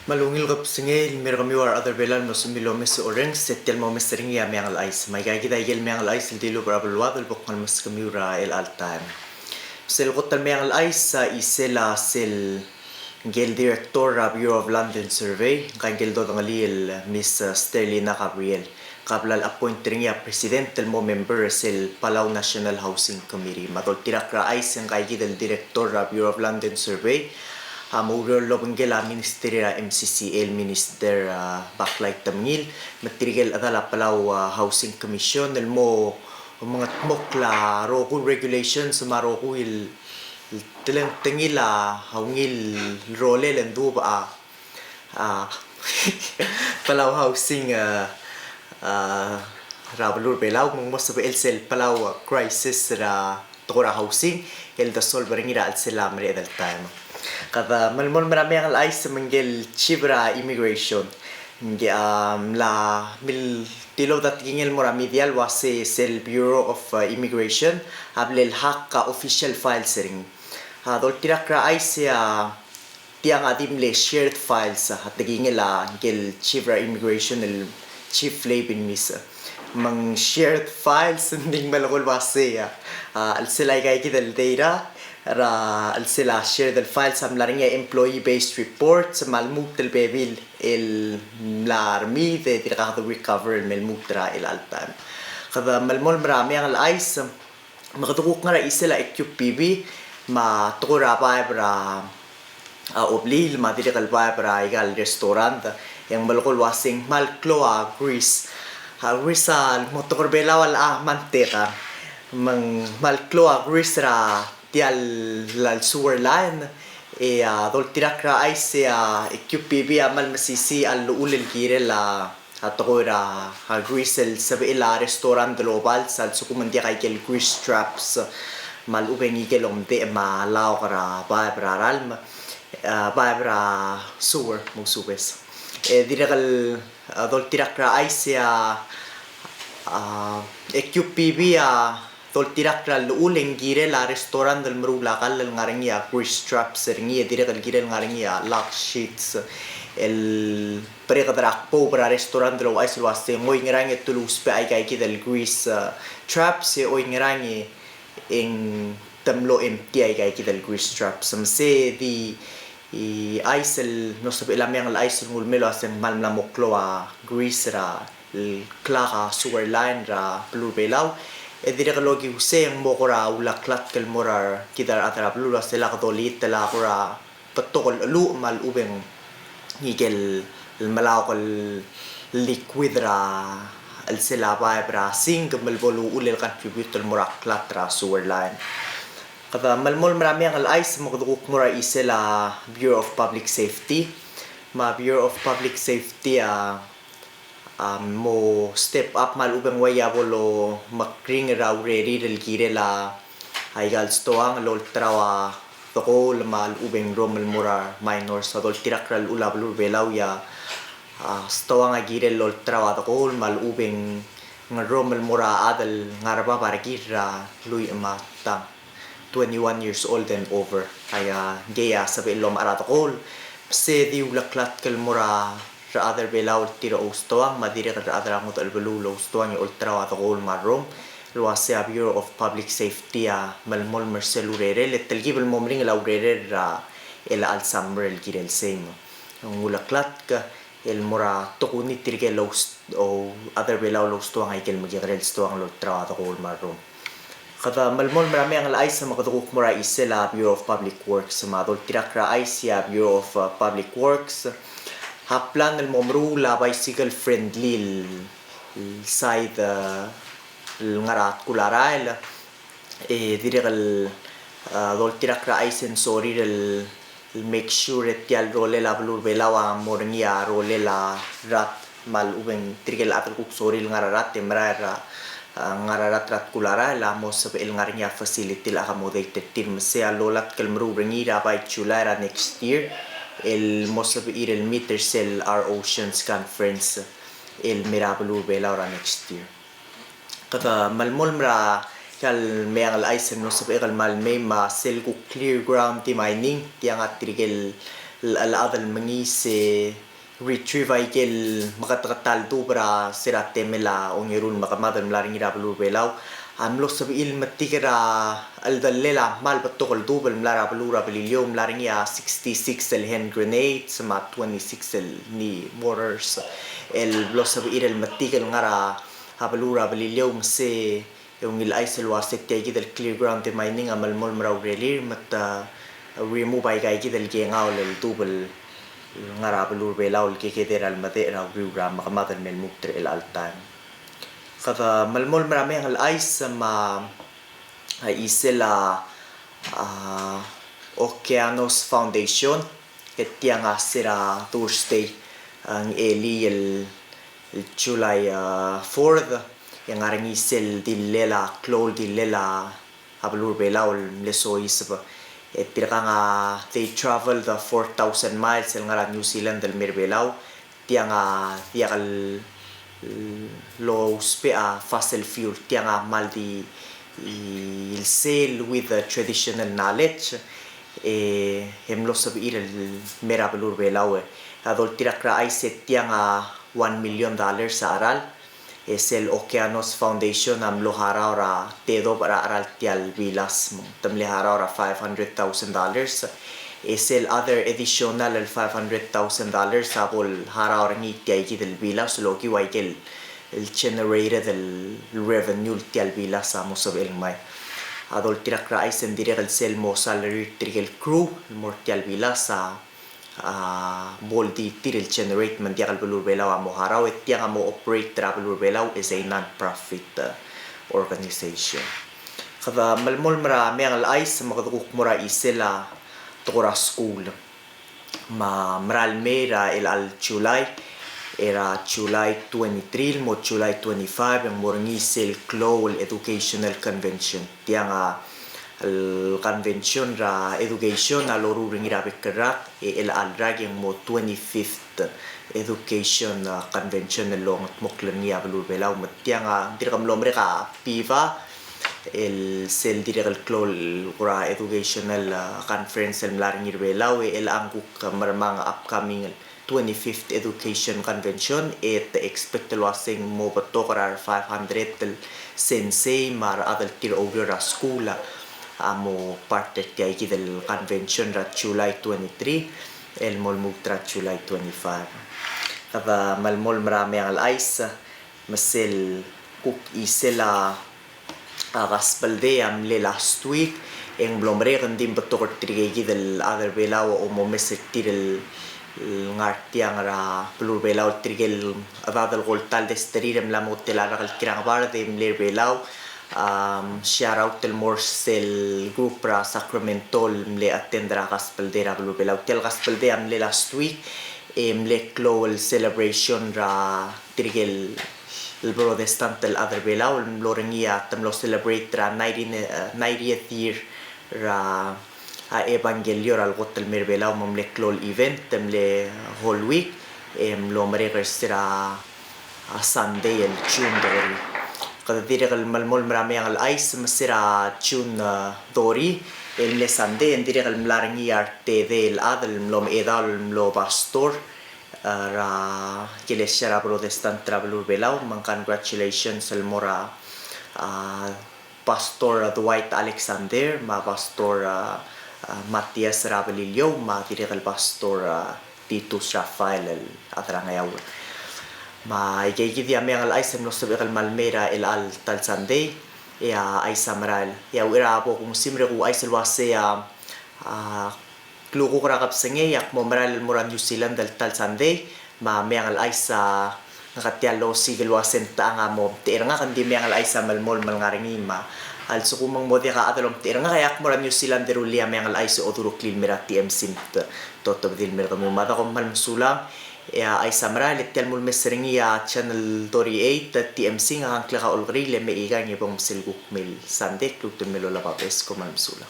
Malungil ka singil, mero kami war other belan mo sumilo mes orang setel mo mes ring ya mengal ice. May kaya kita igel mengal ice dilo para bulwadol bukal mas kami ura el altan. Sel kotal mengal ice sa isela sel gel director of Bureau of London Survey kan gel do ngalil Miss Sterlina Gabriel. Kablal appoint ring ya president mo member sel Palau National Housing Committee. Matol tirak ra ice ang kaya kita director of Bureau of London Survey. Maurol lobang gela Ministry MCCL Minister Backlight Tamngil matrigel adala Palau Housing Commission mo mga tmokla roku regulations maroku tilang tengila haungil role lendu ba Palau Housing Rabalur Belau mong mas el sel Palau crisis ra tora housing el da solver ngira al selam re dal time kada malmon marami ang ice manggel chibra immigration ngi la mil tilo dat gingel marami dial wase sel Bureau of Immigration ablel hakka official files ring dol tirakra ice tiang adim le shared files at gingel ngel chibra immigration el chief labin misa mang shared files nding malakol wase al sila kay kidal data ra al sila share del file sa mlaring employee based report sa malmut del bebil el larmi de tiraka recover el melmutra el altan kada malmol marami ang ice makatukok nga ra isela EQPB ma tukura pa bra oblil ma tiraka pa bra igal restaurant yang malkol wasing malkloa Greece Rizal motor belawal manteka mang malkloa Greece ra tial lal sewer line dol tirakra ay siya QPB amal masisi al ulil kire la atokora grisel sabi ila restaurant global sal sukumandia kay kel grease traps mal ubengi kelom de malaw kara babra ralm babra sewer mo subes dirakal dol tirakra ay siya QPB tol tirakra uling gire la restaurant del marula kal ngaring ya grease traps ringi dire kal gire ngaring ya lock sheets el pre-kadrak po para restaurant del ay silwaste ngoy ngarang tulus pe ay kay del grease traps oy ngarang ing tamlo empty ay kay del grease traps samse di isel no sabi lam yang isel ngulmelo asen malmlamoklo grease ra klaka sewer line ra blue belaw dire kalogi useng mo kora ulaklat kel morar kidar atara blula sela katolit tela kora patokol lu mal ubeng ngigel malaw kal liquid ra al sela ba bra sing mal bolu ulel contribute morak klat ra sewer line kada malmol marami ang ice mo kuduk mora isela Bureau of Public Safety ma Bureau of Public Safety mo step up mal ubang waya bolo makring raw ready del kire la aigal stoang lol trawa toko mal ubeng romal mura minor sa dol tirakral ulablu belaw ya stoang agire lol trawa toko mal ubeng romal mura adal ngaraba parkira lui mata 21 years old and over kaya geya sabi lom aratokol se di ulaklat kal mura ra other belaw tiro ustoang madire ka other mo tal belulo ustoang ultra wa tol marom luasya Bureau of Public Safety malmol Marcelo Rere letel gibel momring la Rere ra ela al summer el girel same ang ulaklat ka el mora tokuni tirge lo o other belaw lo ustoang ay kel magirel ustoang ultra wa tol marom kada malmol marami ang laay sa makatukok mora isela Bureau of Public Works sa madol tirakra ay siya Bureau of Public Works haplan el momrula bicycle friendly side ngarat kularail dire kal dol tirakra ay sensori del make sure et yal role la blur belawa mornia role la rat mal ubeng tirgel atul kuk soril ngararat temrara ngararat rat kulara la mo sa el ngarnya facility la accommodated team se alolat kal mru ringira by chulara next year el most el meter cell our oceans conference el mirabulu belaura next year kada malmol mra kal meang al ice no sa kal mal may ma sel ku clear ground ti mining ti ang atrigel الأذى المنيسة retrieve ay kel makatakatal tu para sirate mela ongirun makamada mlaring ira belur belau amlo sabil matikara aldallela mal patokol tu bel mlara belura belilio mlaring ya 66 el hand grenade sama 26 el ni mortars el blo sabil el matikal ngara habelura belilio mse yung il isel wasit tay del clear ground de mining amal mol mraw relir mata remove ay kay del gengaw el tubel ngara belur belau el kekeder al mate ra riura makamatan mel muktre el altan kata malmol marami ang ice sama isela Okeanos Foundation ketiang asira Thursday ang eli el July 4th yang arang isel dilela klol dilela abelur belau leso isba tira nga they traveled 4,000 miles el ngara New Zealand del Mirbelau tiang tiakal lo uspe fossil fuel tiang maldi il sail with the traditional knowledge hemlo sabir el mera belur belau adol tira kra ay set tiang $1 million sa aral es el Okeanos Foundation am lohara ora tedo para aral tial vilas tamle hara ora $500,000 es el other additional el $500,000 sabol hara ora ni tiai del vilas lo ki waikel el generated el revenue tial vilas amo sabel mai adol tira kra isen direct el sel mo salary trigel crew mortial vilas bol di tiril generate man diakal belur belau amo haraw et tiang amo operate tra belur belau is a non-profit organization kada malmol marami ang alais makadukuk mura isela tora school maral mera el al July era July 23 mo July 25 ang morngisel Global Educational Convention tiang el convention ra education a loru ringira bekerak el alrag yang mo 25th education convention el long moklen ya belur belau metiang dirkam lomre ka piva el sel direk el klol ra educational conference el mlaring belau el angkuk marmang upcoming 25th education convention et expect wasing mo batokar 500 sensei mar adal tir over ra school amo parte tiai del convention ra July 23 el molmug tra July 25 kava malmol marami ang ice masel kuk isela agaspalde am le last week en blomre kandim batok trigegi del other belau o mo mesetir el ngartiang ra pelur belau trigel adal goltal de sterirem la motela ra kirang bar de mler belau shout out tel morsel group ra Sacramento mle attendra gaspaldera blu belau tel gaspaldea mle last week mle clo el celebration ra trigel el protestant el other belau mlorengia tamlo celebrate ra 90th year ra evangelio al gotel mer belau mle clo event mle whole week mlo meregersera Sunday el June dori kada dire kal malmol marami ang ice masira June dori el le Sunday en dire kal mlaringi arte del adal mlom edal mlo pastor ra kilesya protestant travelur belau mang congratulations el mora pastor Dwight Alexander ma pastor Matias Rabelillo ma dire kal pastor Titus Rafael el atrangayaw ma igay dia me ang aisam no sabi kal malmera el al tal Sunday ya aisa maral ya ira po kung simre ko aisal wase ya kluko kra kap senge yak mo maral mura New Zealand dal tal Sunday ma me ang aisa nakatialo sigel wasen ta nga mo tira nga kandi me ang aisa malmol malngaringi ma also kumang mo ka atalom tira nga kayak mura New Zealand derulia me ang aisa oduro clean mera TM sint toto dil mer mo mata ko malmsulang ya ay samra letel mul mesringi ya channel 38 TMC nga ang klaka olgri le me igang ibang silguk mil sande kluk tumelo la papes ko malmsula